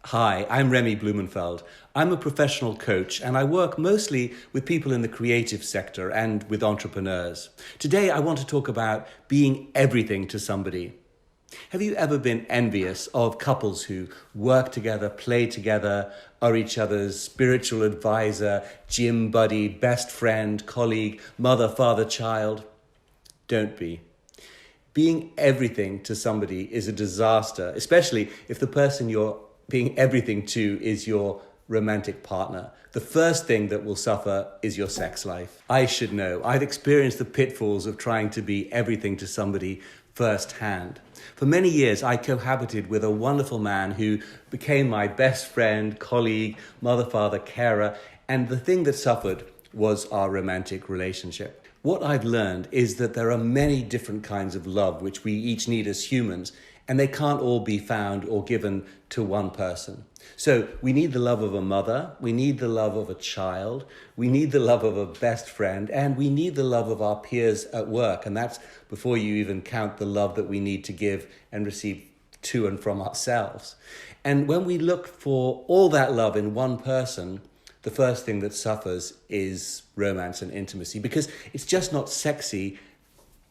Hi, I'm Remy Blumenfeld. I'm a professional coach and I work mostly with people in the creative sector and with entrepreneurs. Today, I want to talk about being everything to somebody. Have you ever been envious of couples who work together, play together, are each other's spiritual advisor, gym buddy, best friend, colleague, mother, father, child? Don't be. Being everything to somebody is a disaster, especially if the person you're being everything to is your romantic partner. The first thing that will suffer is your sex life. I should know. I've experienced the pitfalls of trying to be everything to somebody firsthand. For many years, I cohabited with a wonderful man who became my best friend, colleague, mother, father, carer, and the thing that suffered was our romantic relationship. What I've learned is that there are many different kinds of love which we each need as humans, and they can't all be found or given to one person. So we need the love of a mother, we need the love of a child, we need the love of a best friend, and we need the love of our peers at work. And that's before you even count the love that we need to give and receive to and from ourselves. And when we look for all that love in one person, the first thing that suffers is romance and intimacy, because it's just not sexy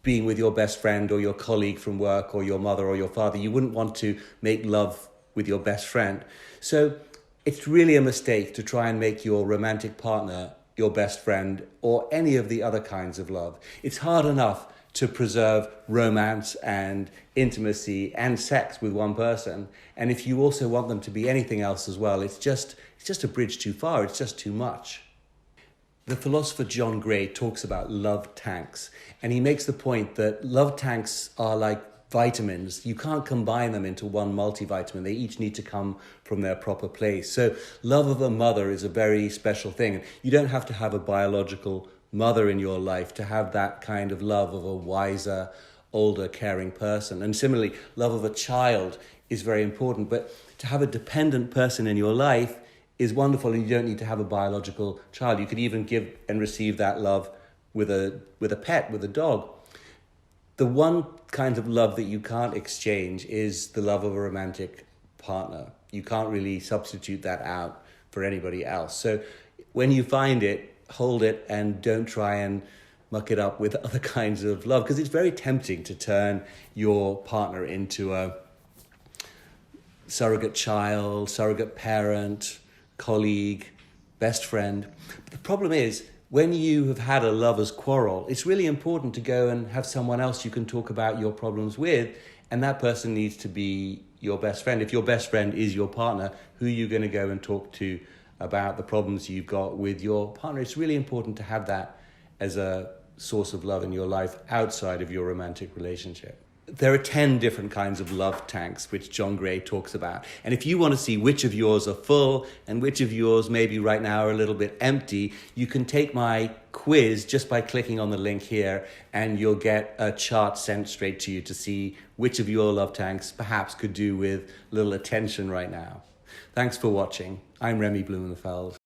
being with your best friend or your colleague from work or your mother or your father. You wouldn't want to make love with your best friend. So it's really a mistake to try and make your romantic partner your best friend or any of the other kinds of love. It's hard enough to preserve romance and intimacy and sex with one person. And if you also want them to be anything else as well, it's just a bridge too far. It's just too much. The philosopher John Gray talks about love tanks, and he makes the point that love tanks are like vitamins. You can't combine them into one multivitamin. They each need to come from their proper place. So love of a mother is a very special thing. You don't have to have a biological mother in your life to have that kind of love of a wiser, older, caring person. And similarly, love of a child is very important, but to have a dependent person in your life is wonderful, and you don't need to have a biological child. You could even give and receive that love with a pet, with a dog. The one kind of love that you can't exchange is the love of a romantic partner. You can't really substitute that out for anybody else. So when you find it, hold it and don't try and muck it up with other kinds of love, because it's very tempting to turn your partner into a surrogate child, surrogate parent, colleague, best friend. But the problem is, when you have had a lover's quarrel, it's really important to go and have someone else you can talk about your problems with, and that person needs to be your best friend. If your best friend is your partner, who are you going to go and talk to about the problems you've got with your partner? It's really important to have that as a source of love in your life outside of your romantic relationship. There are 10 different kinds of love tanks, which John Gray talks about. And if you want to see which of yours are full and which of yours maybe right now are a little bit empty, you can take my quiz just by clicking on the link here, and you'll get a chart sent straight to you to see which of your love tanks perhaps could do with a little attention right now. Thanks for watching. I'm Remy Blumenfeld.